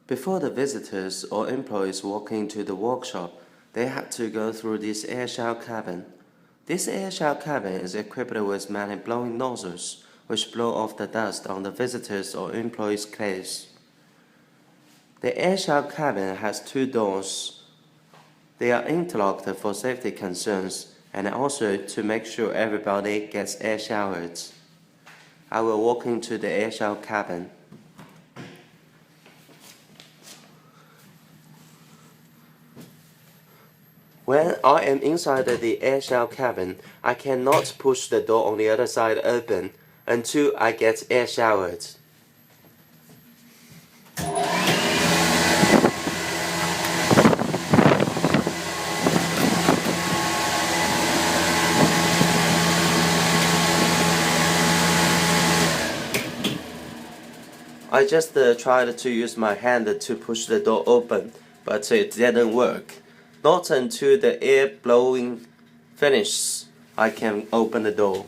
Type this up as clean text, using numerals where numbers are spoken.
Before the visitors or employees walk into the workshop, they had to go through this air shower cabin. This air shower cabin is equipped with many blowing nozzles, which blow off the dust on the visitors or employees' clothes. The air shower cabin has two doors. They are interlocked for safety concerns and also to make sure everybody gets air showered. I will walk into the air shower cabin. When I am inside the air shower cabin, I cannot push the door on the other side open until I get air showered. I just tried to use my hand to push the door open, but it didn't work. Not until the air blowing finishes, I can open the door.